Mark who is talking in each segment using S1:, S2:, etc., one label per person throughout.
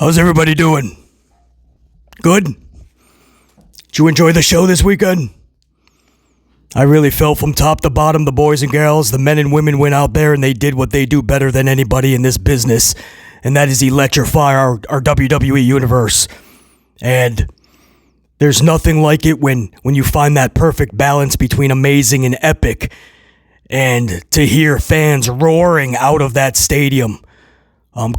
S1: How's everybody doing? Good? Did you enjoy the show this weekend? I really felt from top to bottom, the boys and girls, the men and women went out there and they did what they do better than anybody in this business, and that is electrify our WWE universe. And there's nothing like it when you find that perfect balance between amazing and epic, and to hear fans roaring out of that stadium.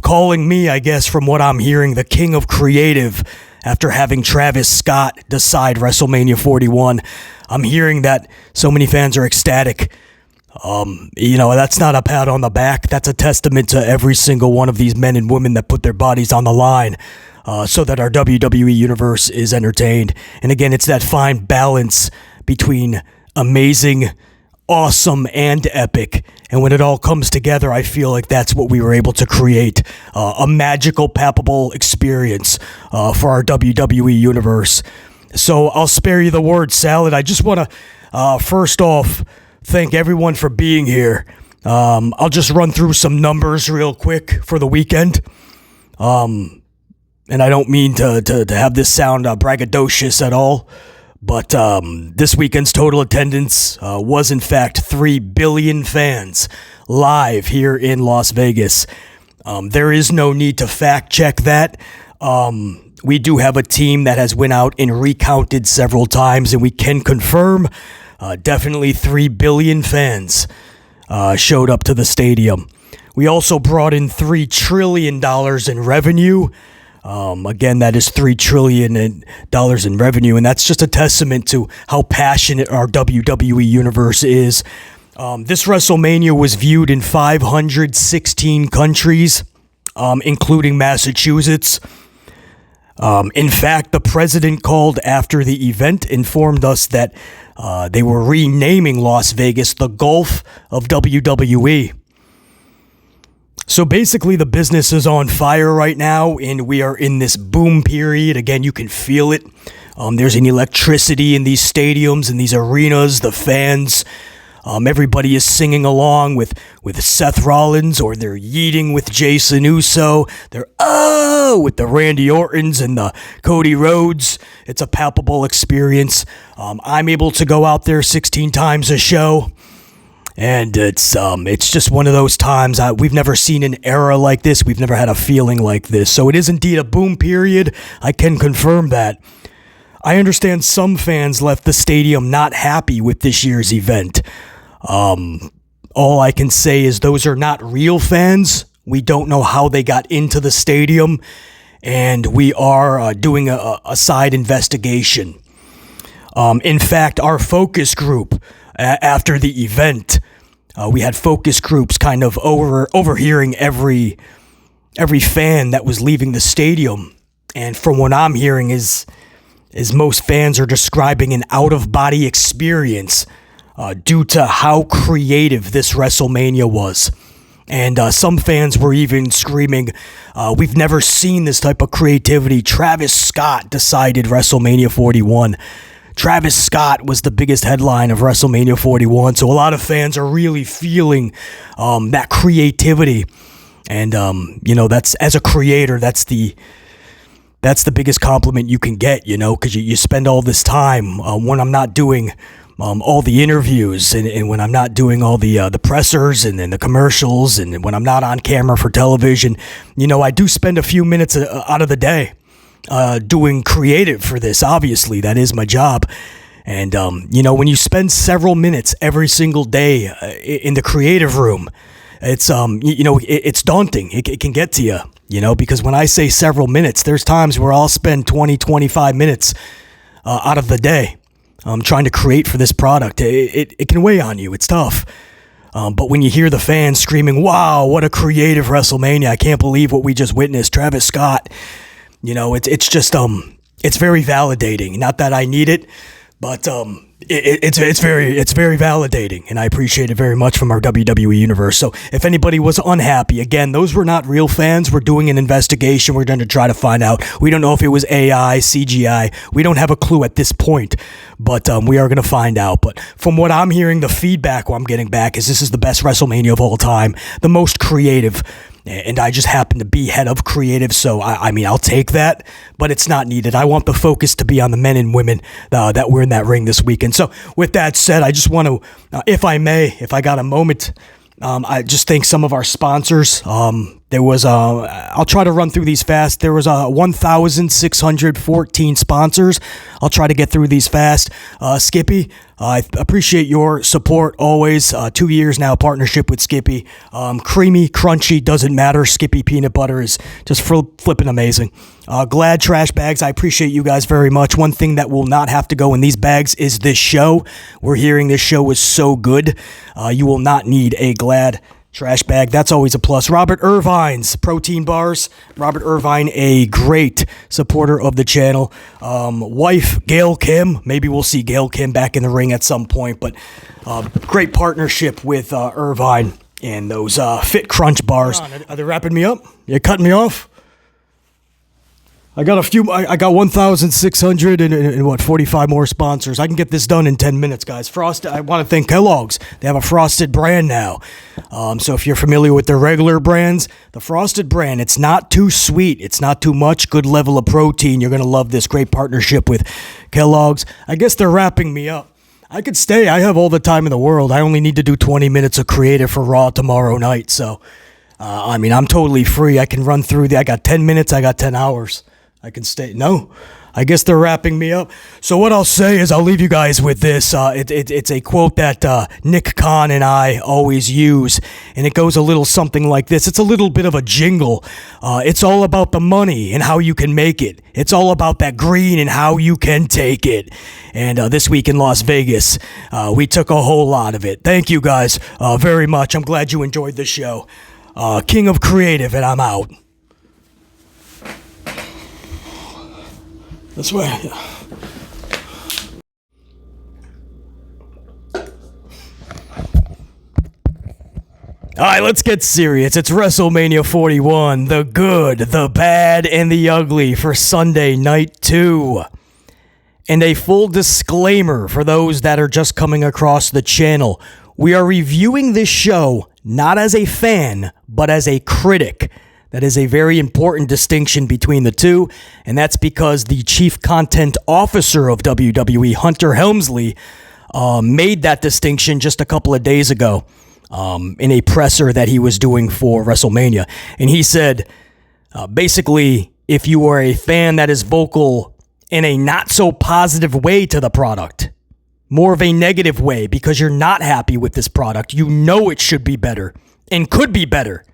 S1: Calling me, I guess, from what I'm hearing, the king of creative after having Travis Scott decide WrestleMania 41. I'm hearing that so many fans are ecstatic. That's not a pat on the back. That's a testament to every single one of these men and women that put their bodies on the line so that our WWE universe is entertained. And again, it's that fine balance between amazing, awesome, and epic. And when it all comes together, I feel like that's what we were able to create, a magical, palpable experience for our WWE universe. So I'll spare you the word salad. I just want to, first off, thank everyone for being here. I'll just run through some numbers real quick for the weekend. And I don't mean to have this sound braggadocious at all, but this weekend's total attendance was in fact 3 billion fans live here in Las Vegas. There is no need to fact check that. We do have a team that has went out and recounted several times, and we can confirm definitely 3 billion fans showed up to the stadium. We also brought in $3 trillion in revenue. Again, that is $3 trillion in revenue, and that's just a testament to how passionate our WWE universe is. This WrestleMania was viewed in 516 countries, including Massachusetts. In fact, the president called after the event, informed us that they were renaming Las Vegas the Gulf of WWE. So basically, the business is on fire right now, and we are in this boom period. Again, you can feel it. There's an electricity in these stadiums, in these arenas, the fans. Everybody is singing along with Seth Rollins, or they're yeeting with Jason Uso. They're with the Randy Ortons and the Cody Rhodes. It's a palpable experience. I'm able to go out there 16 times a show, and it's just one of those times. We've never seen an era like this. We've never had a feeling like this. So it is indeed a boom period. I can confirm that. I understand some fans left the stadium not happy with this year's event. All I can say is those are not real fans. We don't know how they got into the stadium, and we are doing a side investigation. In fact, our focus group after the event, we had focus groups kind of overhearing every fan that was leaving the stadium, and from what I'm hearing is most fans are describing an out-of-body experience due to how creative this WrestleMania was. And some fans were even screaming, we've never seen this type of creativity. Travis Scott decided WrestleMania 41. Travis Scott was the biggest headline of WrestleMania 41. So a lot of fans are really feeling that creativity. And, that's, as a creator, that's the biggest compliment you can get, because you spend all this time when I'm not doing all the interviews and when I'm not doing all the pressers and then the commercials and when I'm not on camera for television. I do spend a few minutes out of the day doing creative for this. Obviously, that is my job. And, when you spend several minutes every single day in the creative room, it's, it's daunting. It can get to you. Because when I say several minutes, there's times where I'll spend 20, 25 minutes out of the day trying to create for this product. It can weigh on you. It's tough. But when you hear the fans screaming, wow, what a creative WrestleMania. I can't believe what we just witnessed. Travis Scott, it's just, it's very validating. Not that I need it, but it's very validating, and I appreciate it very much from our WWE universe. So if anybody was unhappy, again, those were not real fans. We're doing an investigation. We're going to try to find out. We don't know if it was AI, CGI. We don't have a clue at this point, but we are going to find out. But from what I'm hearing, the feedback I'm getting back is this is the best WrestleMania of all time, the most creative. and I just happen to be head of creative, so I mean, I'll take that, but it's not needed. I want the focus to be on the men and women that were in that ring this weekend. So with that said, I just want to, if I may, if I got a moment, I just thank some of our sponsors. There was I'll try to run through these fast. There was 1,614 sponsors. I'll try to get through these fast. Skippy, I appreciate your support always. 2 years now, partnership with Skippy. Creamy, crunchy, doesn't matter. Skippy peanut butter is just flipping amazing. Glad Trash Bags, I appreciate you guys very much. One thing that will not have to go in these bags is this show. We're hearing this show is so good. You will not need a Glad trash bag. That's always a plus. Robert Irvine's protein bars. Robert Irvine, a great supporter of the channel. Wife, Gail Kim. Maybe we'll see Gail Kim back in the ring at some point, but great partnership with Irvine and those Fit Crunch bars. Are they wrapping me up? You cutting me off? I got 1,600 and what, 45 more sponsors. I can get this done in 10 minutes, guys. Frosted, I want to thank Kellogg's. They have a Frosted brand now. So if you're familiar with their regular brands, the Frosted brand, it's not too sweet. It's not too much. Good level of protein. You're going to love this great partnership with Kellogg's. I guess they're wrapping me up. I could stay. I have all the time in the world. I only need to do 20 minutes of creative for Raw tomorrow night. So, I mean, I'm totally free. I can run through I got 10 minutes. I got 10 hours. I can stay. No, I guess they're wrapping me up. So what I'll say is I'll leave you guys with this. It's a quote that Nick Khan and I always use, and it goes a little something like this. It's a little bit of a jingle. It's all about the money and how you can make it. It's all about that green and how you can take it. And this week in Las Vegas, we took a whole lot of it. Thank you guys very much. I'm glad you enjoyed the show. King of Creative, and I'm out. This way. All right, let's get serious. It's WrestleMania 41, the good, the bad, and the ugly for Sunday Night 2. And a full disclaimer for those that are just coming across the channel. We are reviewing this show not as a fan, but as a critic. That is a very important distinction between the two, and that's because the chief content officer of WWE, Hunter Helmsley, made that distinction just a couple of days ago in a presser that he was doing for WrestleMania. And he said, basically, if you are a fan that is vocal in a not so positive way to the product, more of a negative way because you're not happy with this product, you know it should be better and could be better,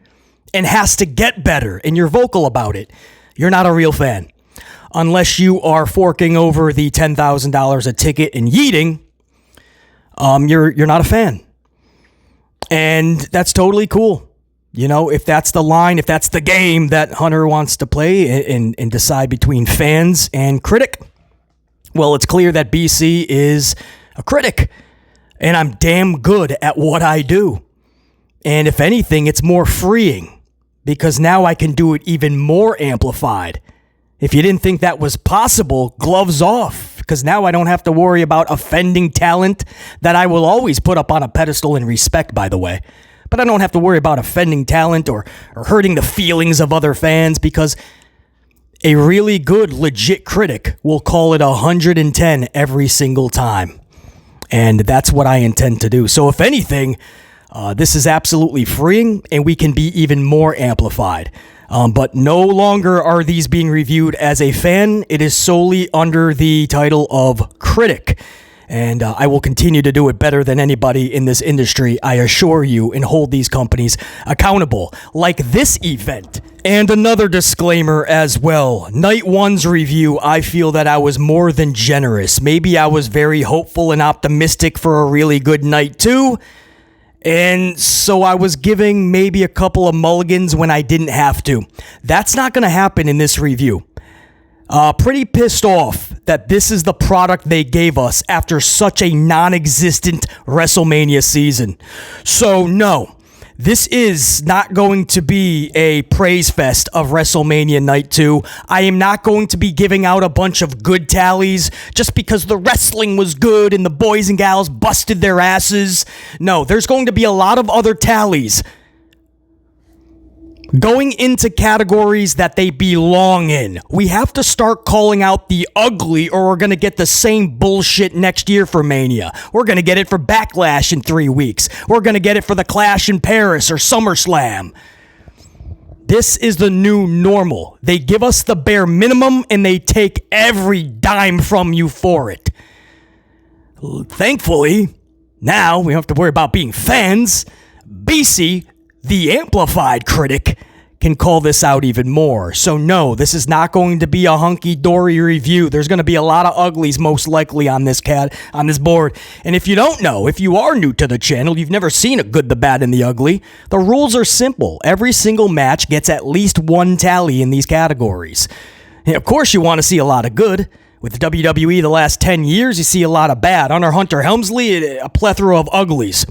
S1: and has to get better, and you're vocal about it, you're not a real fan. Unless you are forking over the $10,000 a ticket and yeeting, you're not a fan. And that's totally cool. You know, if that's the line, if that's the game that Hunter wants to play and decide between fans and critic, well, it's clear that BC is a critic, and I'm damn good at what I do. And if anything, it's more freeing, because now I can do it even more amplified. If you didn't think that was possible, gloves off, because now I don't have to worry about offending talent that I will always put up on a pedestal and respect, by the way. But I don't have to worry about offending talent or hurting the feelings of other fans, because a really good, legit critic will call it 110 every single time. And that's what I intend to do. So if anything, this is absolutely freeing, and we can be even more amplified. But no longer are these being reviewed as a fan. It is solely under the title of critic. And I will continue to do it better than anybody in this industry, I assure you, and hold these companies accountable, like this event. And another disclaimer as well. Night 1's review, I feel that I was more than generous. Maybe I was very hopeful and optimistic for a really good Night 2. And so I was giving maybe a couple of mulligans when I didn't have to. That's not going to happen in this review. Pretty pissed off that this is the product they gave us after such a non-existent WrestleMania season. So no, this is not going to be a praise fest of WrestleMania Night 2. I am not going to be giving out a bunch of good tallies just because the wrestling was good and the boys and gals busted their asses. No, there's going to be a lot of other tallies Going into categories that they belong in. We have to start calling out the ugly or we're going to get the same bullshit next year for Mania. We're going to get it for Backlash in 3 weeks. We're going to get it for the Clash in Paris or SummerSlam. This is the new normal. They give us the bare minimum and they take every dime from you for it. Thankfully, now we don't have to worry about being fans. BC, the amplified critic, can call this out even more. So no, this is not going to be a hunky-dory review. There's going to be a lot of uglies most likely on this board. And if you don't know, if you are new to the channel, you've never seen a good, the bad, and the ugly, the rules are simple. Every single match gets at least one tally in these categories. And of course, you want to see a lot of good. With WWE the last 10 years, you see a lot of bad. Under Hunter Helmsley, a plethora of uglies.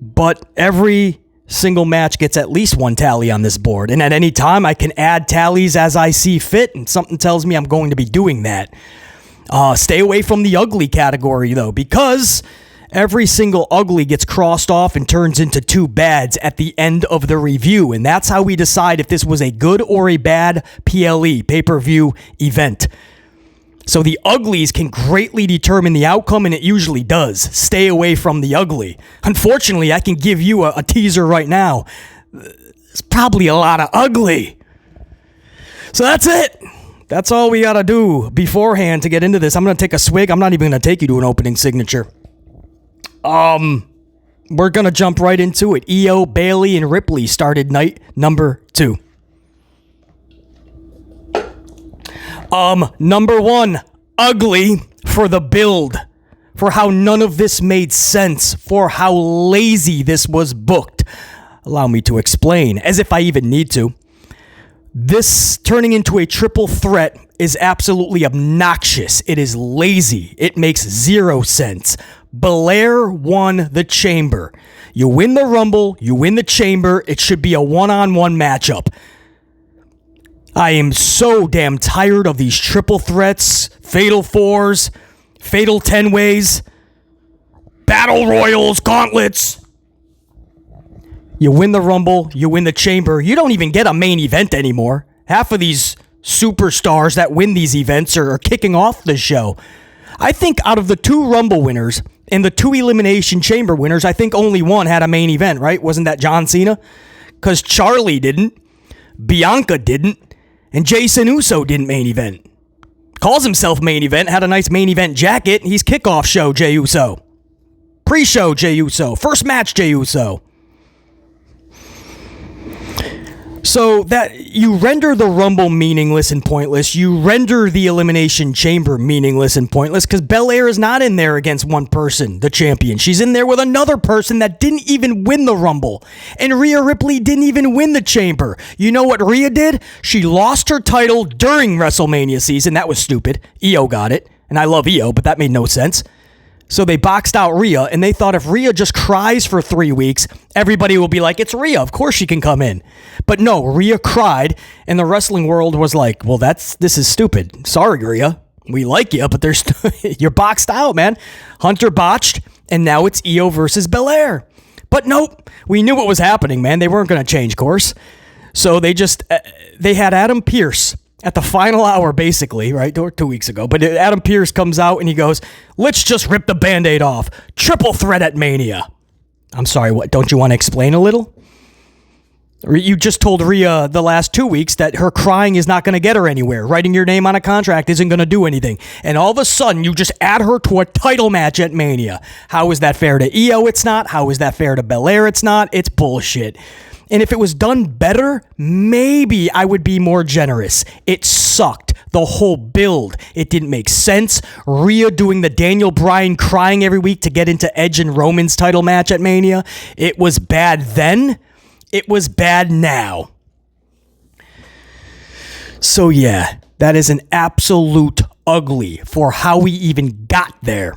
S1: But every single match gets at least one tally on this board. And at any time, I can add tallies as I see fit, and something tells me I'm going to be doing that. Stay away from the ugly category, though, because every single ugly gets crossed off and turns into 2 bads at the end of the review. And that's how we decide if this was a good or a bad PLE, pay-per-view event. So the uglies can greatly determine the outcome, and it usually does. Stay away from the ugly. Unfortunately, I can give you a teaser right now. There's probably a lot of ugly. So that's it. That's all we got to do beforehand to get into this. I'm going to take a swig. I'm not even going to take you to an opening signature. We're going to jump right into it. Io, Bayley, and Ripley started night number 2. Number 1, ugly for the build, for how none of this made sense, for how lazy this was booked. Allow me to explain, as if I even need to. This turning into a triple threat is absolutely obnoxious. It is lazy. It makes 0 sense. Balor won the chamber. You win the Rumble, you win the chamber, it should be a one-on-one matchup. I am so damn tired of these triple threats, fatal 4s, fatal 10-ways, battle royals, gauntlets. You win the Rumble, you win the chamber. You don't even get a main event anymore. Half of these superstars that win these events are kicking off the show. I think out of the 2 Rumble winners and the 2 Elimination Chamber winners, I think only one had a main event, right? Wasn't that John Cena? Because Charlie didn't, Bianca didn't, and Jason Uso didn't main event. Calls himself main event, had a nice main event jacket. He's kickoff show Jey Uso. Pre-show Jey Uso. First match Jey Uso. So that you render the Rumble meaningless and pointless. You render the Elimination Chamber meaningless and pointless because Belair is not in there against one person, the champion. She's in there with another person that didn't even win the Rumble. And Rhea Ripley didn't even win the Chamber. You know what Rhea did? She lost her title during WrestleMania season. That was stupid. Io got it. And I love Io, but that made no sense. So they boxed out Rhea, and they thought if Rhea just cries for 3 weeks, everybody will be like, it's Rhea, of course she can come in. But no, Rhea cried, and the wrestling world was like, well, this is stupid. Sorry, Rhea. We like you, but you're boxed out, man. Hunter botched, and now it's Io versus Belair. But nope, we knew what was happening, man. They weren't going to change course. So they had Adam Pearce at the final hour, basically, right? Or 2 weeks ago. But Adam Pearce comes out and he goes, let's just rip the Band-Aid off. Triple threat at Mania. I'm sorry, what? Don't you want to explain a little? You just told Rhea the last 2 weeks that her crying is not going to get her anywhere. Writing your name on a contract isn't going to do anything. And all of a sudden, you just add her to a title match at Mania. How is that fair to Io? It's not. How is that fair to Belair? It's not. It's bullshit. And if it was done better, maybe I would be more generous. It sucked. The whole build. It didn't make sense. Rhea doing the Daniel Bryan crying every week to get into Edge and Roman's title match at Mania. It was bad then. It was bad now. So yeah, that is an absolute ugly for how we even got there.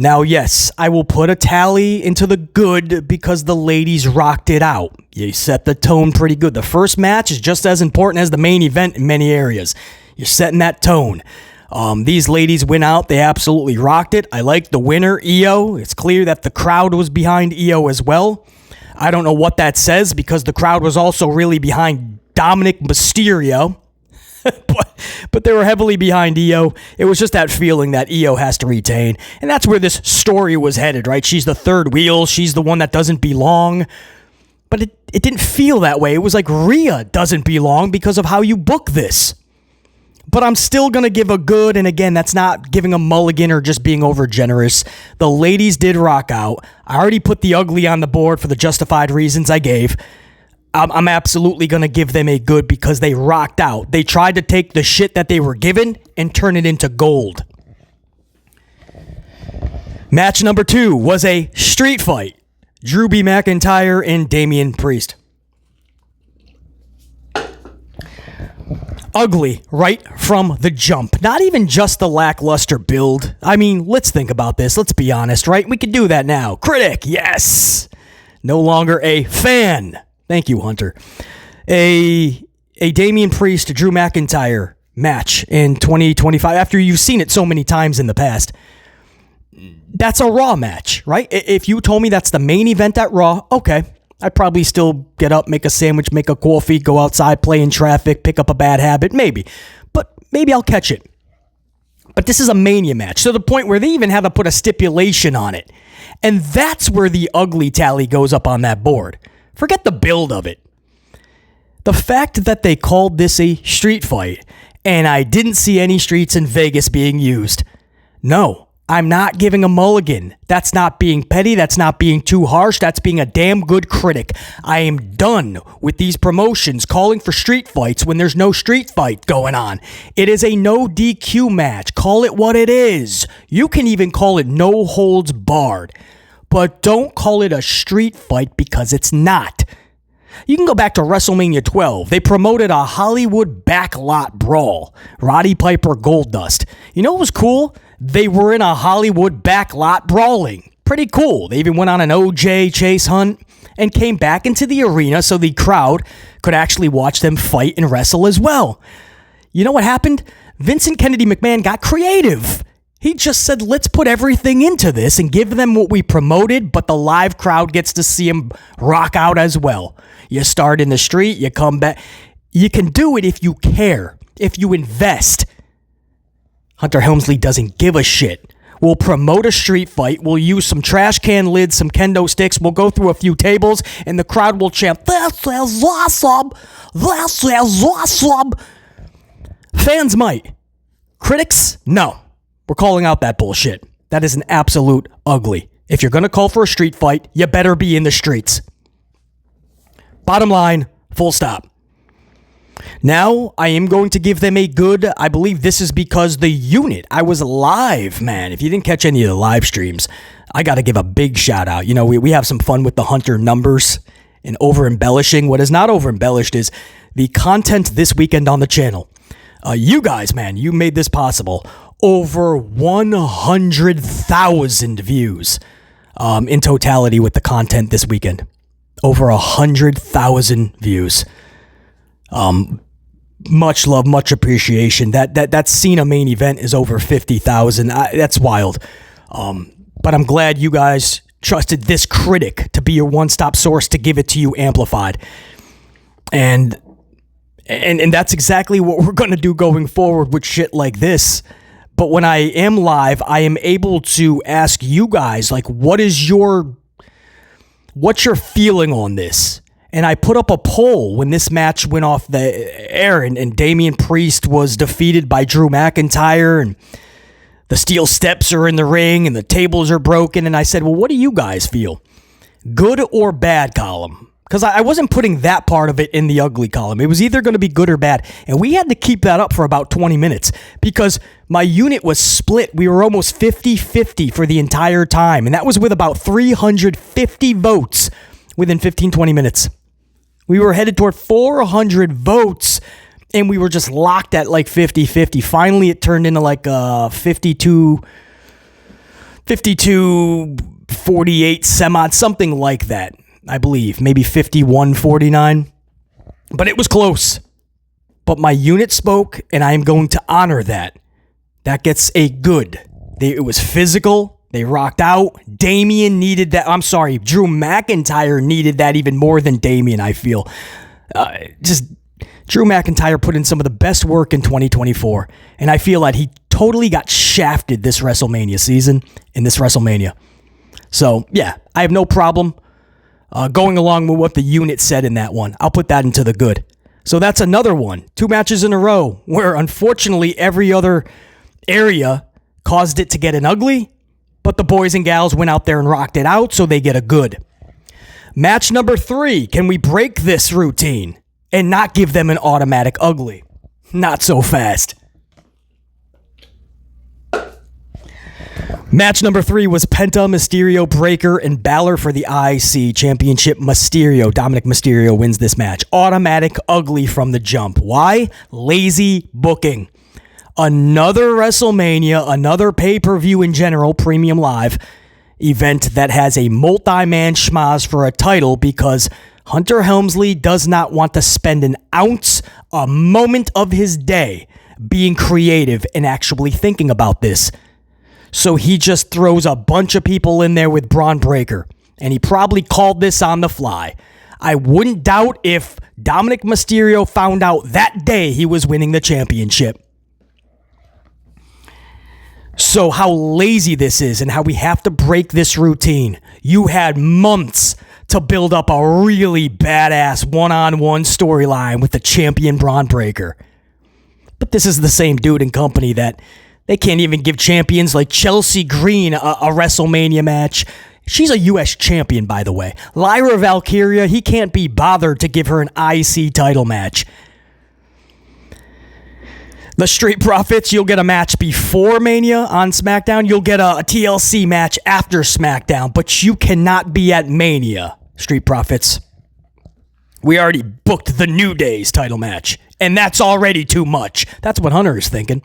S1: Now, yes, I will put a tally into the good because the ladies rocked it out. You set the tone pretty good. The first match is just as important as the main event in many areas. You're setting that tone. These ladies went out. They absolutely rocked it. I like the winner, Io. It's clear that the crowd was behind Io as well. I don't know what that says because the crowd was also really behind Dominic Mysterio. but they were heavily behind Io. It was just that feeling that Io has to retain. And that's where this story was headed, right? She's the third wheel. She's the one that doesn't belong. But it didn't feel that way. It was like Rhea doesn't belong because of how you book this. But I'm still going to give a good, and again, that's not giving a mulligan or just being over generous. The ladies did rock out. I already put the ugly on the board for the justified reasons I gave. I'm absolutely going to give them a good because they rocked out. They tried to take the shit that they were given and turn it into gold. Match number 2 was a street fight. Drew B. McIntyre and Damian Priest. Ugly right from the jump. Not even just the lackluster build. I mean, let's think about this. Let's be honest, right? We can do that now. Critic, yes. No longer a fan. Thank you, Hunter. A Damian Priest, Drew McIntyre match in 2025 after you've seen it so many times in the past. That's a Raw match, right? If you told me that's the main event at Raw, okay. I'd probably still get up, make a sandwich, make a coffee, go outside, play in traffic, pick up a bad habit, maybe. But maybe I'll catch it. But this is a Mania match to the point where they even had to put a stipulation on it. And that's where the ugly tally goes up on that board. Forget the build of it. The fact that they called this a street fight, and I didn't see any streets in Vegas being used. No, I'm not giving a mulligan. That's not being petty. That's not being too harsh. That's being a damn good critic. I am done with these promotions calling for street fights when there's no street fight going on. It is a no DQ match. Call it what it is. You can even call it no holds barred. But don't call it a street fight because it's not. You can go back to WrestleMania 12. They promoted a Hollywood backlot brawl. Roddy Piper, Goldust. You know what was cool? They were in a Hollywood backlot brawling. Pretty cool. They even went on an OJ chase hunt and came back into the arena so the crowd could actually watch them fight and wrestle as well. You know what happened? Vincent Kennedy McMahon got creative. He just said, let's put everything into this and give them what we promoted, but the live crowd gets to see them rock out as well. You start in the street, you come back. You can do it if you care, if you invest. Hunter Helmsley doesn't give a shit. We'll promote a street fight. We'll use some trash can lids, some kendo sticks. We'll go through a few tables, and the crowd will chant, "This is awesome! This is awesome!" Fans might. Critics? No. We're calling out that bullshit. That is an absolute ugly. If you're going to call for a street fight, you better be in the streets. Bottom line, full stop. Now, I am going to give them a good, I believe this is because the unit, I was live, man. If you didn't catch any of the live streams, I got to give a big shout out. You know, we have some fun with the Hunter numbers and over-embellishing. What is not over-embellished is the content this weekend on the channel. You guys, man, you made this possible. Over 100,000 views in totality with the content this weekend. Over 100,000 views. Much love, much appreciation. That Cena main event is over 50,000. That's wild. But I'm glad you guys trusted this critic to be your one-stop source to give it to you amplified. And that's exactly what we're going to do going forward with shit like this. But when I am live, I am able to ask you guys, like, what's your feeling on this? And I put up a poll when this match went off the air and Damian Priest was defeated by Drew McIntyre and the steel steps are in the ring and the tables are broken. And I said, well, what do you guys feel? Good or bad column? Because I wasn't putting that part of it in the ugly column. It was either going to be good or bad. And we had to keep that up for about 20 minutes because my unit was split. We were almost 50-50 for the entire time. And that was with about 350 votes within 15-20 minutes. We were headed toward 400 votes, and we were just locked at like 50-50. Finally, it turned into like 52-48 semi, something like that. I believe, maybe 51-49, but it was close. But my unit spoke, and I am going to honor that. That gets a good. It was physical. They rocked out. Drew McIntyre needed that even more than Damian, I feel. Drew McIntyre put in some of the best work in 2024, and I feel that he totally got shafted this WrestleMania season in this WrestleMania. So, yeah, I have no problem going along with what the unit said in that one. I'll put that into the good. So that's another one. 2 matches in a row where, unfortunately, every other area caused it to get an ugly, but the boys and gals went out there and rocked it out, so they get a good. Match number 3. Can we break this routine and not give them an automatic ugly? Not so fast. Match number 3 was Penta, Mysterio, Breaker, and Balor for the IC Championship. Dominic Mysterio wins this match. Automatic ugly from the jump. Why? Lazy booking. Another WrestleMania, another pay-per-view in general, premium live event that has a multi-man schmaz for a title because Hunter Helmsley does not want to spend an ounce, a moment of his day being creative and actually thinking about this. So he just throws a bunch of people in there with Braun Breaker, and he probably called this on the fly. I wouldn't doubt if Dominic Mysterio found out that day he was winning the championship. So how lazy this is and how we have to break this routine. You had months to build up a really badass one-on-one storyline with the champion Braun Breaker. But this is the same dude and company that they can't even give champions like Chelsea Green a WrestleMania match. She's a U.S. champion, by the way. Lyra Valkyria, he can't be bothered to give her an IC title match. The Street Profits, you'll get a match before Mania on SmackDown. You'll get a TLC match after SmackDown, but you cannot be at Mania, Street Profits. We already booked the New Day's title match, and that's already too much. That's what Hunter is thinking.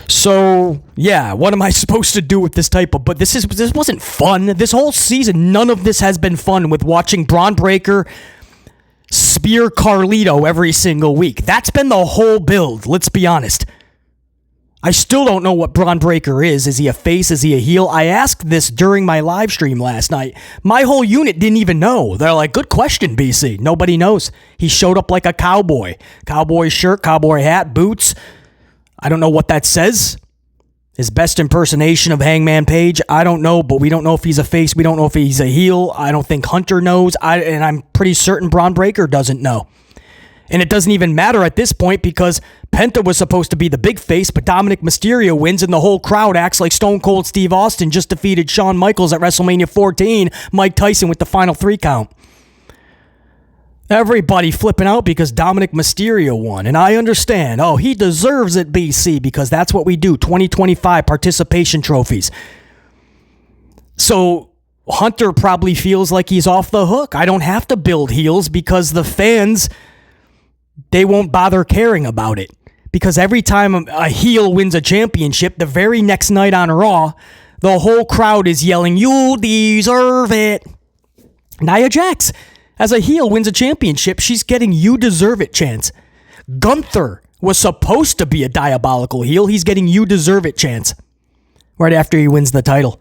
S1: So, yeah, what am I supposed to do with this type of... But this wasn't fun. This whole season, none of this has been fun with watching Braun Breaker spear Carlito every single week. That's been the whole build, let's be honest. I still don't know what Braun Breaker is. Is he a face? Is he a heel? I asked this during my live stream last night. My whole unit didn't even know. They're like, good question, BC. Nobody knows. He showed up like a cowboy. Cowboy shirt, cowboy hat, boots. I don't know what that says. His best impersonation of Hangman Page, I don't know, but we don't know if he's a face. We don't know if he's a heel. I don't think Hunter knows. And I'm pretty certain Braun Breaker doesn't know. And it doesn't even matter at this point because Penta was supposed to be the big face, but Dominic Mysterio wins and the whole crowd acts like Stone Cold Steve Austin just defeated Shawn Michaels at WrestleMania 14, Mike Tyson with the final 3 count. Everybody flipping out because Dominic Mysterio won. And I understand. Oh, he deserves it, BC, because that's what we do. 2025 participation trophies. So Hunter probably feels like he's off the hook. I don't have to build heels because the fans, they won't bother caring about it. Because every time a heel wins a championship, the very next night on Raw, the whole crowd is yelling, "You deserve it." Nia Jax, as a heel, wins a championship. She's getting "you deserve it" chants. Gunther was supposed to be a diabolical heel. He's getting "you deserve it" chants right after he wins the title.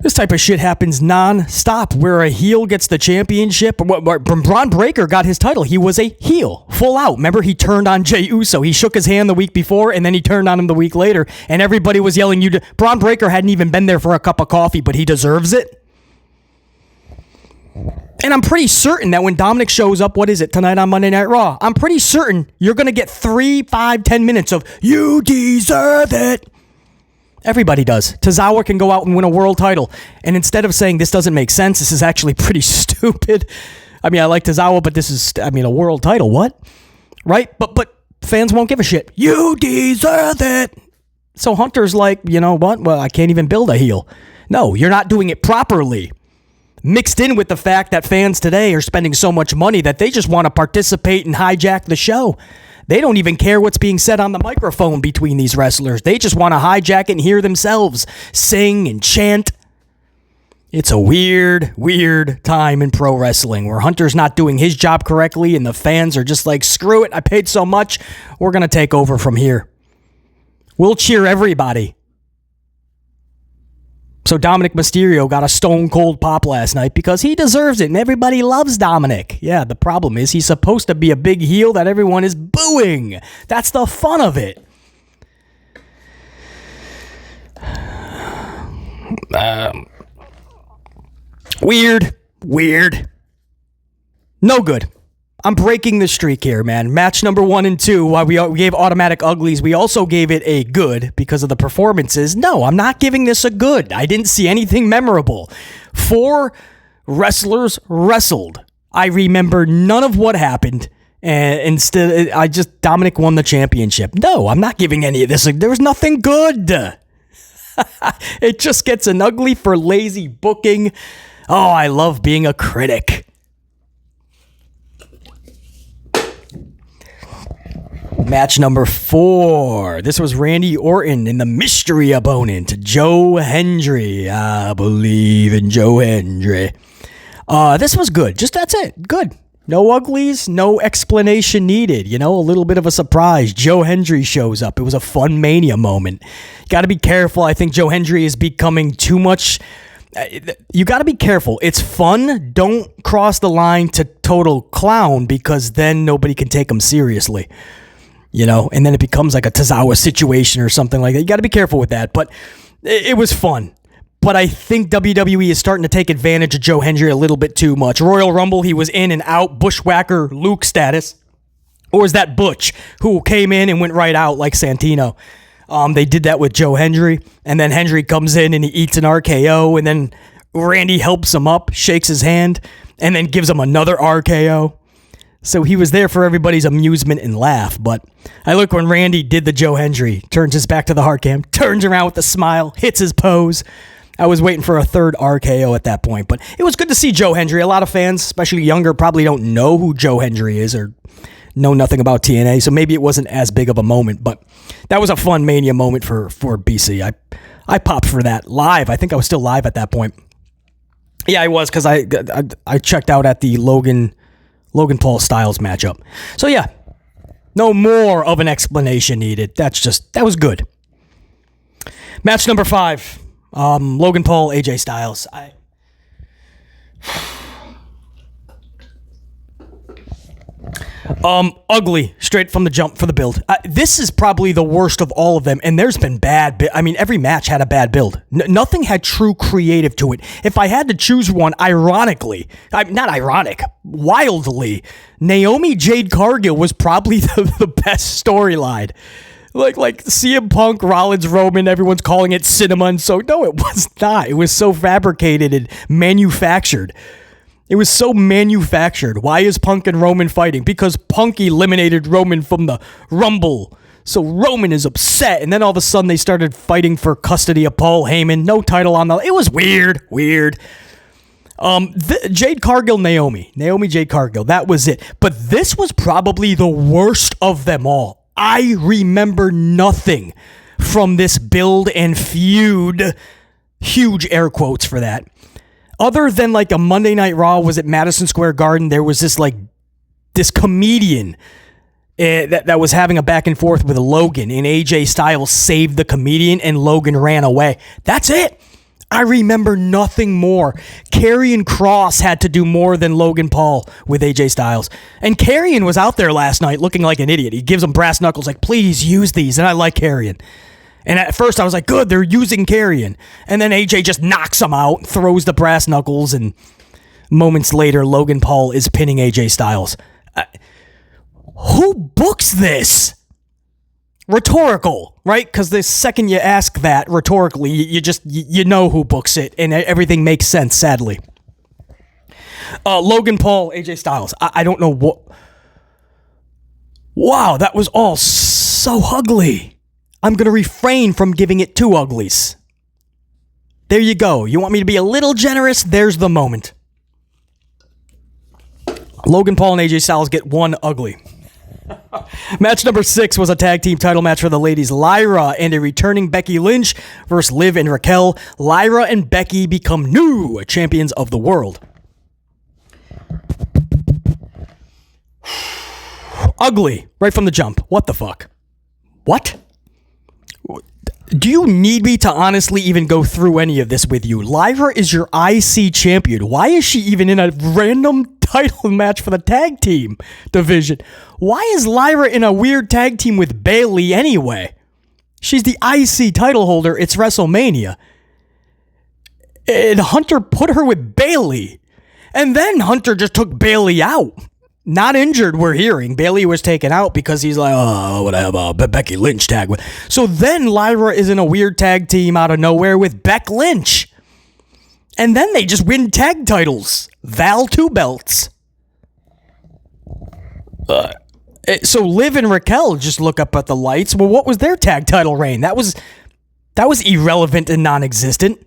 S1: This type of shit happens non-stop where a heel gets the championship. Braun Breaker got his title. He was a heel, full out. Remember, he turned on Jey Uso. He shook his hand the week before, and then he turned on him the week later, and everybody was yelling, Braun Breaker hadn't even been there for a cup of coffee, but he deserves it. And I'm pretty certain that when Dominic shows up, what is it, tonight on Monday Night Raw, I'm pretty certain you're going to get 3, 5, 10 minutes of, "You deserve it." Everybody does. Tozawa can go out and win a world title. And instead of saying, this doesn't make sense, this is actually pretty stupid. I mean, I like Tozawa, but this is, a world title. What? Right? But fans won't give a shit. "You deserve it." So Hunter's like, you know what? Well, I can't even build a heel. No, you're not doing it properly. Mixed in with the fact that fans today are spending so much money that they just want to participate and hijack the show. They don't even care what's being said on the microphone between these wrestlers. They just want to hijack it and hear themselves sing and chant. It's a weird, weird time in pro wrestling where Hunter's not doing his job correctly and the fans are just like, screw it, I paid so much, we're going to take over from here. We'll cheer everybody. So Dominic Mysterio got a stone cold pop last night because he deserves it and everybody loves Dominic. Yeah, the problem is he's supposed to be a big heel that everyone is booing. That's the fun of it. Weird. No good. I'm breaking the streak here, man. Match number 1 and 2, while we gave automatic uglies, we also gave it a good because of the performances. No, I'm not giving this a good. I didn't see anything memorable. 4 wrestlers wrestled. I remember none of what happened. And instead, Dominic won the championship. No, I'm not giving any of this. There was nothing good. It just gets an ugly for lazy booking. Oh, I love being a critic. Match number 4. This was Randy Orton and the mystery opponent, Joe Hendry. I believe in Joe Hendry. This was good. Just that's it. Good. No uglies, no explanation needed. You know, a little bit of a surprise. Joe Hendry shows up. It was a fun Mania moment. Got to be careful. I think Joe Hendry is becoming too much. You got to be careful. It's fun. Don't cross the line to total clown because then nobody can take him seriously. You know, and then it becomes like a Tozawa situation or something like that. You got to be careful with that. But it was fun. But I think WWE is starting to take advantage of Joe Hendry a little bit too much. Royal Rumble, he was in and out, Bushwhacker Luke status. Or is that Butch, who came in and went right out like Santino? They did that with Joe Hendry. And then Hendry comes in and he eats an RKO. And then Randy helps him up, shakes his hand, and then gives him another RKO. So he was there for everybody's amusement and laugh. But I look when Randy did the Joe Hendry, turns his back to the hard cam, turns around with a smile, hits his pose. I was waiting for a third RKO at that point. But it was good to see Joe Hendry. A lot of fans, especially younger, probably don't know who Joe Hendry is or know nothing about TNA. So maybe it wasn't as big of a moment. But that was a fun Mania moment for BC. I popped for that live. I think I was still live at that point. Yeah, I was because I checked out at the Logan Paul Styles matchup. So yeah, no more of an explanation needed. That was good. Match number 5, Logan Paul, AJ Styles. Ugly, straight from the jump for the build. This is probably the worst of all of them, and there's been bad. I mean, every match had a bad build. Nothing had true creative to it. If I had to choose one, wildly, Naomi Jade Cargill was probably the best storyline. Like CM Punk, Rollins, Roman, everyone's calling it cinema, and so no, it was not. It was so fabricated and manufactured. It was so manufactured. Why is Punk and Roman fighting? Because Punk eliminated Roman from the Rumble. So Roman is upset. And then all of a sudden they started fighting for custody of Paul Heyman. No title on the... It was weird. Jade Cargill, Naomi Jade Cargill. That was it. But this was probably the worst of them all. I remember nothing from this build and feud. Huge air quotes for that. Other than like a Monday Night Raw was at Madison Square Garden, there was this comedian that was having a back and forth with Logan, and AJ Styles saved the comedian and Logan ran away. That's it. I remember nothing more. Karrion Kross had to do more than Logan Paul with AJ Styles. And Karrion was out there last night looking like an idiot. He gives him brass knuckles like, please use these. And I like Karrion. And at first I was like, good, they're using Karrion. And then AJ just knocks him out, throws the brass knuckles, and moments later, Logan Paul is pinning AJ Styles. Who books this? Rhetorical, right? Because the second you ask that rhetorically, you know who books it, and everything makes sense, sadly. Logan Paul, AJ Styles. I don't know what... Wow, that was all so ugly. I'm going to refrain from giving it 2 uglies. There you go. You want me to be a little generous? There's the moment. Logan Paul and AJ Styles get 1 ugly. Match number 6 was a tag team title match for the ladies. Lyra and a returning Becky Lynch versus Liv and Raquel. Lyra and Becky become new champions of the world. Ugly, right from the jump. What the fuck? What? Do you need me to honestly even go through any of this with you? Lyra is your IC champion. Why is she even in a random title match for the tag team division? Why is Lyra in a weird tag team with Bayley anyway? She's the IC title holder. It's WrestleMania. And Hunter put her with Bayley. And then Hunter just took Bayley out. Not injured, we're hearing. Bayley was taken out because he's like, oh, whatever, Becky Lynch tag with. So then Lyra is in a weird tag team out of nowhere with Beck Lynch. And then they just win tag titles. Val 2 belts. So Liv and Raquel just look up at the lights. Well, what was their tag title reign? That was irrelevant and non-existent.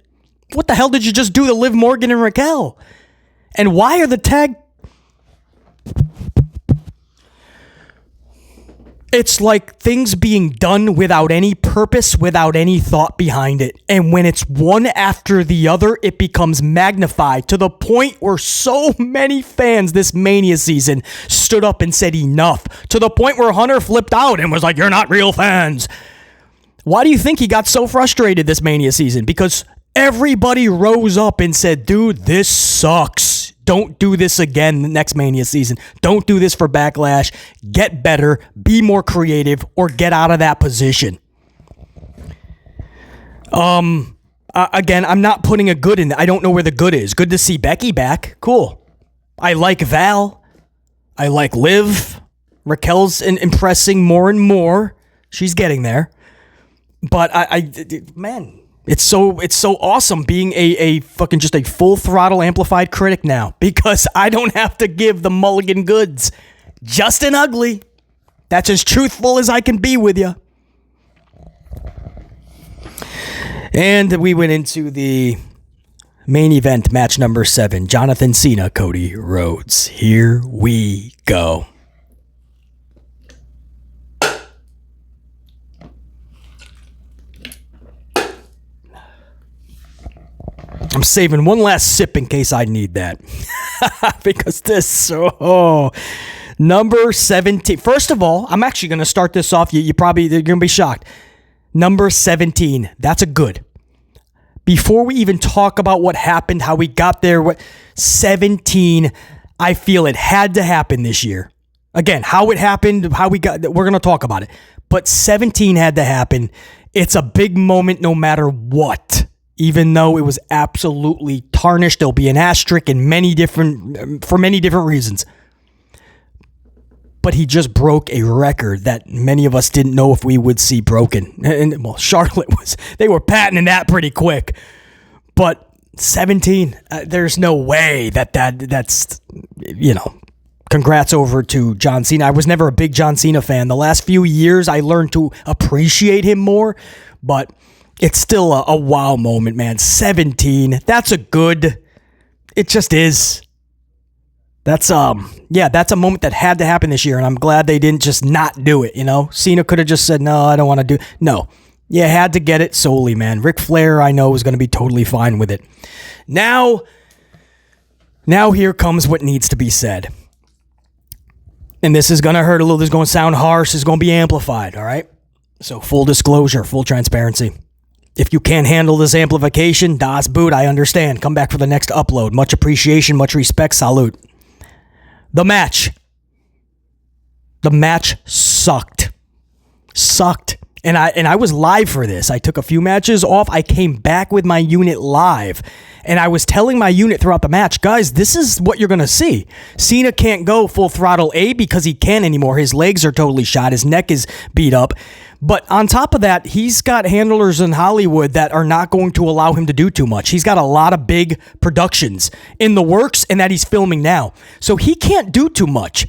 S1: What the hell did you just do to Liv Morgan and Raquel? And why are the tag... It's like things being done without any purpose, without any thought behind it. And when it's one after the other, it becomes magnified to the point where so many fans this Mania season stood up and said enough. To the point where Hunter flipped out and was like, you're not real fans. Why do you think he got so frustrated this Mania season? Because everybody rose up and said, dude, this sucks. Don't do this again the next Mania season. Don't do this for Backlash. Get better, be more creative, or get out of that position. Again, I'm not putting a good in there. I don't know where the good is. Good to see Becky back. Cool. I like Val. I like Liv. Raquel's impressing more and more. She's getting there. But man... It's so awesome being a fucking just a full throttle amplified critic now, because I don't have to give the mulligan goods. Justin Ugly. That's as truthful as I can be with you. And we went into the main event, match number 7. Jonathan Cena, Cody Rhodes. Here we go. I'm saving one last sip in case I need that. Because this, number 17. First of all, I'm actually going to start this off. You're going to be shocked. Number 17. That's a good. Before we even talk about what happened, how we got there, 17, I feel it had to happen this year. Again, how it happened, how we got, we're going to talk about it. But 17 had to happen. It's a big moment no matter what. Even though it was absolutely tarnished, there'll be an asterisk for many different reasons. But he just broke a record that many of us didn't know if we would see broken. And well, Charlotte they were patenting that pretty quick. But 17, there's no way that's, congrats over to John Cena. I was never a big John Cena fan. The last few years, I learned to appreciate him more, but it's still a wow moment, man. 17. That's a good. It just is. That's that's a moment that had to happen this year, and I'm glad they didn't just not do it, Cena could have just said, no, I don't want to do. No. You had to get it solely, man. Ric Flair, I know, was going to be totally fine with it. Now here comes what needs to be said. And this is going to hurt a little. This is going to sound harsh. This is going to be amplified, all right? So full disclosure, full transparency. If you can't handle this amplification, das Boot, I understand. Come back for the next upload. Much appreciation, much respect, salute. The match sucked. And I was live for this. I took a few matches off. I came back with my unit live. And I was telling my unit throughout the match, guys, this is what you're going to see. Cena can't go full throttle A because he can't anymore. His legs are totally shot. His neck is beat up. But on top of that, he's got handlers in Hollywood that are not going to allow him to do too much. He's got a lot of big productions in the works and that he's filming now. So he can't do too much.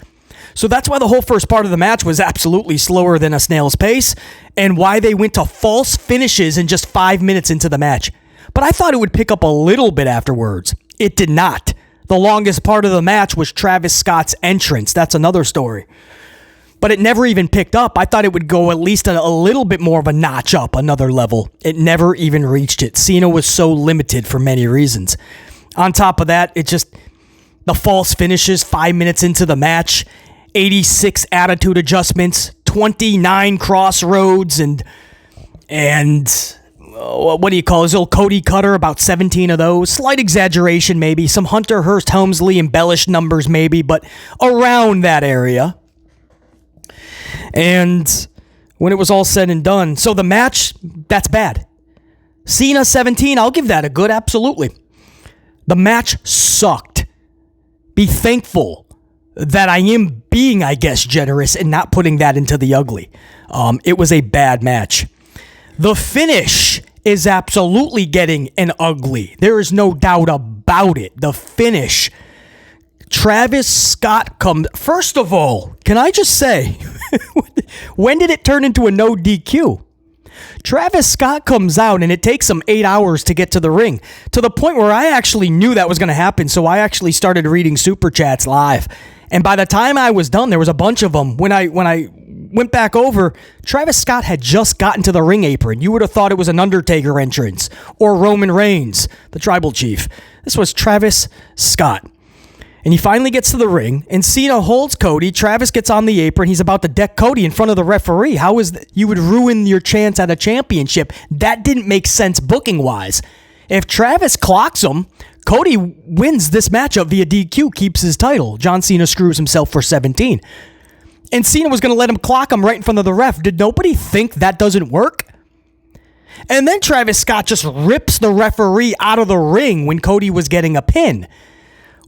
S1: So that's why the whole first part of the match was absolutely slower than a snail's pace, and why they went to false finishes in just 5 minutes into the match. But I thought it would pick up a little bit afterwards. It did not. The longest part of the match was Travis Scott's entrance. That's another story. But it never even picked up. I thought it would go at least a little bit more of a notch up, another level. It never even reached it. Cena was so limited for many reasons. On top of that, it just, the false finishes 5 minutes into the match, 86 attitude adjustments, 29 crossroads, and And what do you call his little Cody cutter? About 17 of those. Slight exaggeration, maybe. Some Hunter Hearst Helmsley embellished numbers, maybe, but around that area. And when it was all said and done, so the match, that's bad. Cena 17, I'll give that a good, absolutely. The match sucked. Be thankful that I am being, I guess, generous and not putting that into the ugly. It was a bad match. The finish is absolutely getting an ugly. There is no doubt about it. The finish. Travis Scott comes. First of all, can I just say, when did it turn into a no DQ? Travis Scott comes out and it takes him 8 hours to get to the ring, to the point where I actually knew that was going to happen. So I actually started reading super chats live. And by the time I was done, there was a bunch of them. When I went back over, Travis Scott had just gotten to the ring apron. You would have thought it was an Undertaker entrance or Roman Reigns, the tribal chief. This was Travis Scott. And he finally gets to the ring, and Cena holds Cody. Travis gets on the apron. He's about to deck Cody in front of the referee. How is that? You would ruin your chance at a championship. That didn't make sense booking-wise. If Travis clocks him, Cody wins this matchup via DQ, keeps his title. John Cena screws himself for 17. And Cena was going to let him clock him right in front of the ref. Did nobody think that doesn't work? And then Travis Scott just rips the referee out of the ring when Cody was getting a pin.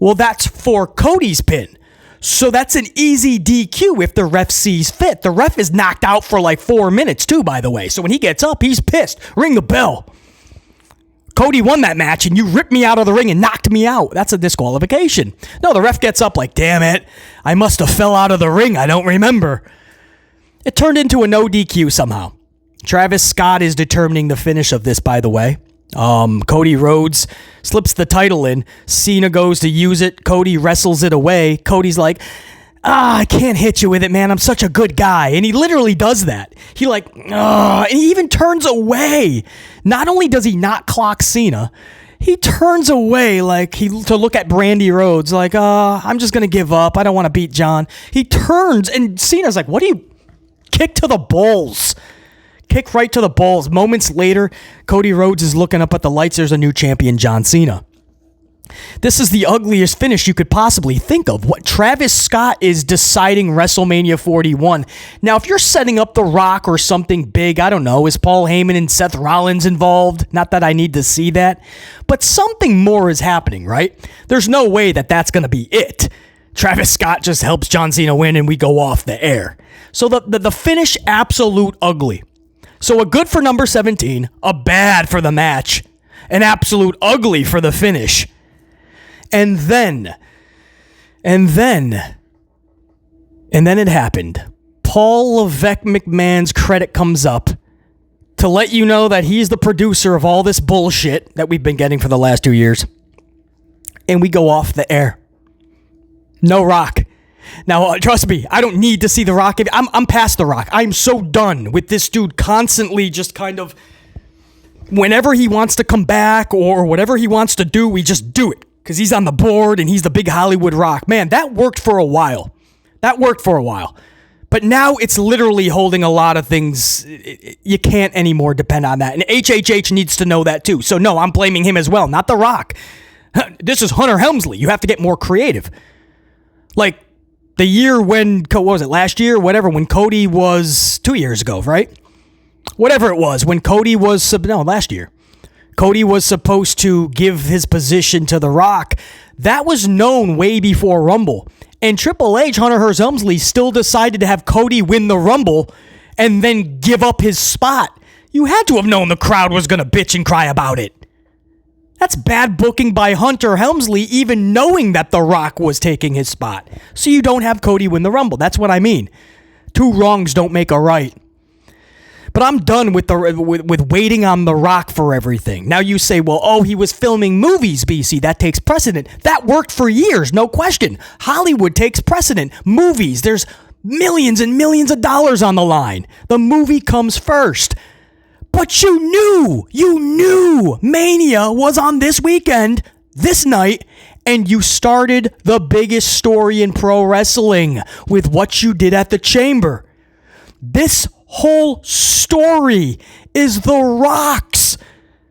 S1: Well, that's for Cody's pin. So that's an easy DQ if the ref sees fit. The ref is knocked out for like 4 minutes too, by the way. So when he gets up, he's pissed. Ring the bell. Cody won that match and you ripped me out of the ring and knocked me out. That's a disqualification. No, the ref gets up like, damn it, I must have fell out of the ring. I don't remember. It turned into a no DQ somehow. Travis Scott is determining the finish of this, by the way. Cody Rhodes slips the title in. Cena goes to use it. Cody wrestles it away. Cody's like, I can't hit you with it, man. I'm such a good guy. And he literally does that. He and he even turns away. Not only does he not clock Cena, he turns away to look at Brandy Rhodes like, I'm just going to give up. I don't want to beat John. He turns and Cena's like, what do you kick to the balls? Kick right to the balls. Moments later, Cody Rhodes is looking up at the lights. There's a new champion, John Cena. This is the ugliest finish you could possibly think of. What Travis Scott is deciding WrestleMania 41. Now, if you're setting up The Rock or something big, I don't know, is Paul Heyman and Seth Rollins involved? Not that I need to see that, but something more is happening, right? There's no way that that's going to be it. Travis Scott just helps John Cena win and we go off the air. So the finish, absolute ugly. So a good for number 17, a bad for the match, an absolute ugly for the finish. And then it happened. Paul Levesque McMahon's credit comes up to let you know that he's the producer of all this bullshit that we've been getting for the last 2 years. And we go off the air. No Rock. Now, trust me, I don't need to see The Rock. I'm past The Rock. I'm so done with this dude constantly just kind of, whenever he wants to come back or whatever he wants to do, we just do it. Because he's on the board and he's the big Hollywood Rock. Man, that worked for a while. But now it's literally holding a lot of things. You can't anymore depend on that. And HHH needs to know that too. So no, I'm blaming him as well, not The Rock. This is Hunter Helmsley. You have to get more creative. Like, the year when, what was it, last year? Whatever, when Cody was 2 years ago, right? Whatever it was, when Cody was, last year. Cody was supposed to give his position to The Rock. That was known way before Rumble. And Triple H, Hunter Hearst Helmsley, still decided to have Cody win the Rumble and then give up his spot. You had to have known the crowd was going to bitch and cry about it. That's bad booking by Hunter Helmsley, even knowing that The Rock was taking his spot. So you don't have Cody win the Rumble. That's what I mean. 2 wrongs don't make a right. But I'm done with waiting on The Rock for everything. Now you say, well, he was filming movies, BC. That takes precedent. That worked for years, no question. Hollywood takes precedent. Movies, there's millions and millions of dollars on the line. The movie comes first. But you knew Mania was on this weekend, this night, and you started the biggest story in pro wrestling with what you did at the Chamber. This whole story is The Rock's.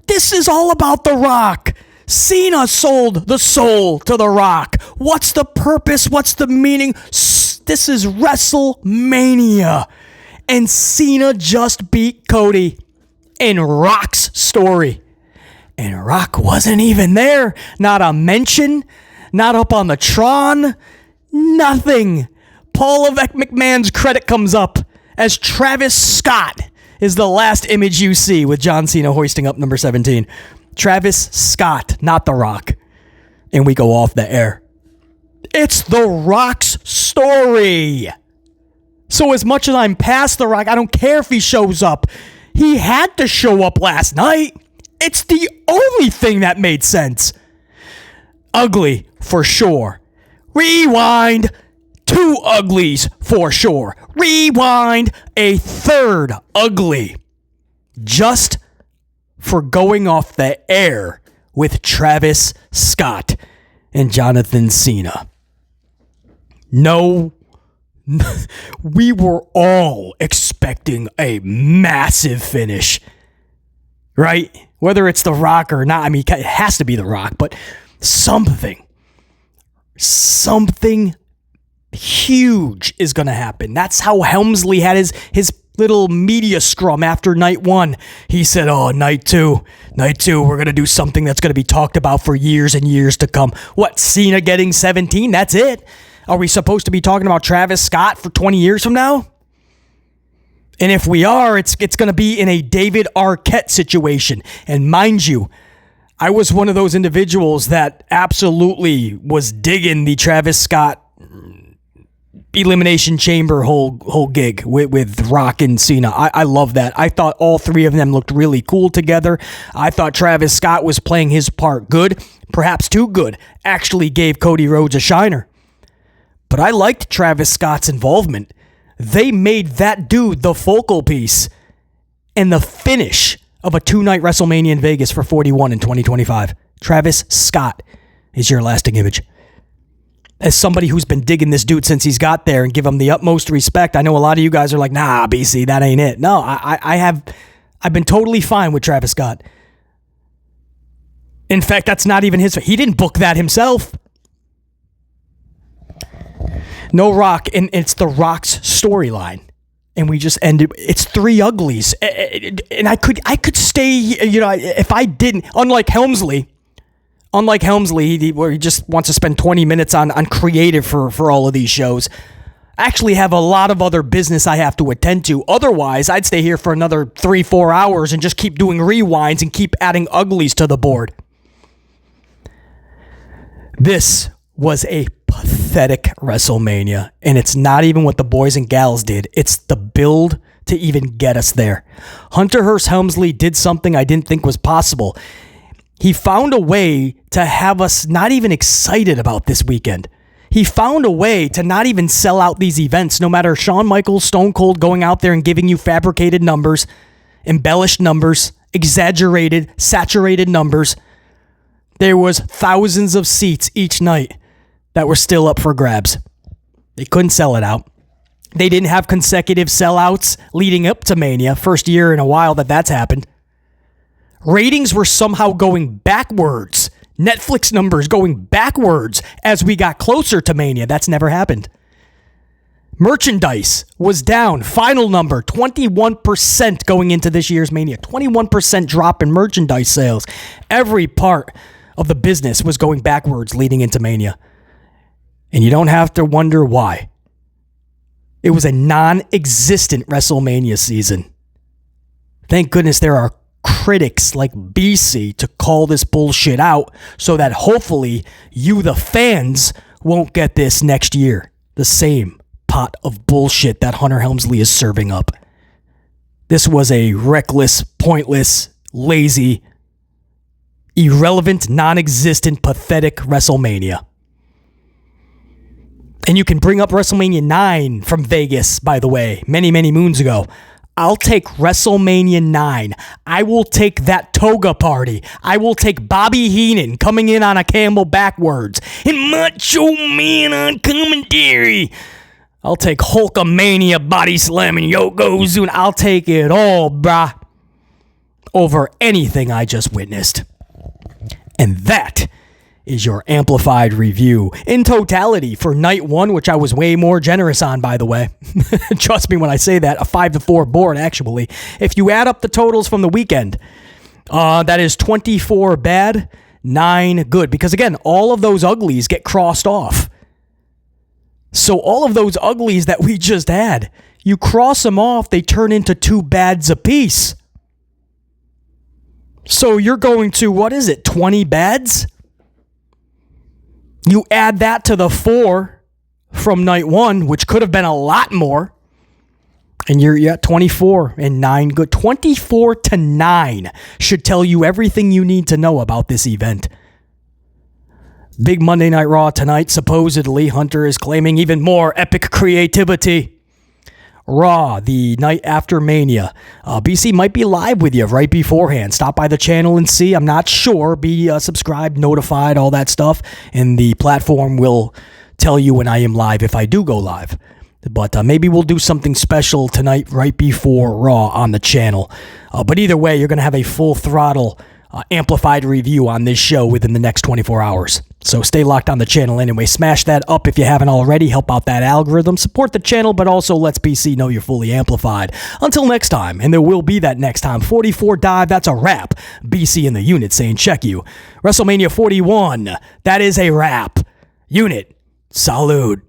S1: This is all about The Rock. Cena sold the soul to The Rock. What's the purpose? What's the meaning? This is WrestleMania. And Cena just beat Cody in Rock's story. And Rock wasn't even there. Not a mention. Not up on the Tron. Nothing. Paul Levesque McMahon's credit comes up as Travis Scott is the last image you see with John Cena hoisting up number 17. Travis Scott, not The Rock. And we go off the air. It's The Rock's story. So as much as I'm past The Rock, I don't care if he shows up. He had to show up last night. It's the only thing that made sense. Ugly, for sure. Rewind. 2 uglies, for sure. Rewind. A third ugly. Just for going off the air with Travis Scott and Jonathan Cena. No, we were all expecting a massive finish, right? Whether it's The Rock or not, I mean, it has to be The Rock, but something huge is going to happen. That's how Helmsley had his little media scrum after night 1. He said, night two, we're going to do something that's going to be talked about for years and years to come. What, Cena getting 17? That's it? Are we supposed to be talking about Travis Scott for 20 years from now? And if we are, it's going to be in a David Arquette situation. And mind you, I was one of those individuals that absolutely was digging the Travis Scott Elimination Chamber whole gig with Rock and Cena. I love that. I thought all 3 of them looked really cool together. I thought Travis Scott was playing his part good, perhaps too good. Actually gave Cody Rhodes a shiner. But I liked Travis Scott's involvement. They made that dude the focal piece and the finish of a 2-night WrestleMania in Vegas for 41 in 2025. Travis Scott is your lasting image. As somebody who's been digging this dude since he's got there and give him the utmost respect, I know a lot of you guys are like, nah, BC, that ain't it. No, I've been totally fine with Travis Scott. In fact, that's not even his. He didn't book that himself. No Rock, and it's The Rock's storyline. And we just ended. It's 3 uglies. And I could stay, if I didn't, unlike Helmsley, where he just wants to spend 20 minutes on creative for all of these shows. I actually have a lot of other business I have to attend to. Otherwise, I'd stay here for another 3-4 hours and just keep doing rewinds and keep adding uglies to the board. This was a pathetic WrestleMania, and it's not even what the boys and gals did. It's the build to even get us there. Hunter Hearst Helmsley did something I didn't think was possible. He found a way to have us not even excited about this weekend. He found a way to not even sell out these events, no matter Shawn Michaels, Stone Cold going out there and giving you fabricated numbers, embellished numbers, exaggerated, saturated numbers. There was thousands of seats each night that were still up for grabs. They couldn't sell it out. They didn't have consecutive sellouts leading up to Mania. First year in a while that's happened. Ratings were somehow going backwards. Netflix numbers going backwards as we got closer to Mania. That's never happened. Merchandise was down. Final number, 21% going into this year's Mania. 21% drop in merchandise sales. Every part of the business was going backwards leading into Mania. And you don't have to wonder why. It was a non-existent WrestleMania season. Thank goodness there are critics like BC to call this bullshit out so that hopefully you, the fans, won't get this next year. The same pot of bullshit that Hunter Helmsley is serving up. This was a reckless, pointless, lazy, irrelevant, non-existent, pathetic WrestleMania. And you can bring up WrestleMania 9 from Vegas, by the way, many, many moons ago. I'll take WrestleMania 9. I will take that toga party. I will take Bobby Heenan coming in on a camel backwards. And Macho Man on commentary. I'll take Hulkamania body slamming Yokozuna. I'll take it all, brah. over anything I just witnessed. And that is your amplified review in totality for night one, which I was way more generous on, by the way. Trust me when I say that, a 5-4 board, actually. If you add up the totals from the weekend, that is 24 bad, 9 good. Because again, all of those uglies get crossed off. So all of those uglies that we just had, you cross them off, they turn into 2 bads apiece. So you're going to, 20 bads? You add that to the 4 from night one, which could have been a lot more, and you're at 24 and 9 good. 24-9 should tell you everything you need to know about this event. Big Monday Night Raw tonight. Supposedly, Hunter is claiming even more epic creativity. Raw, the night after Mania. BC might be live with you right beforehand. Stop by the channel and see. I'm not sure. Be subscribed, notified, all that stuff. And the platform will tell you when I am live if I do go live. But maybe we'll do something special tonight right before Raw on the channel. But either way, you're going to have a full throttle amplified review on this show within the next 24 hours. So stay locked on the channel anyway. Smash that up if you haven't already. Help out that algorithm. Support the channel, but also lets BC know you're fully amplified. Until next time, and there will be that next time. 44 dive, that's a wrap. BC in the unit saying check you. WrestleMania 41, that is a wrap. Unit, salute.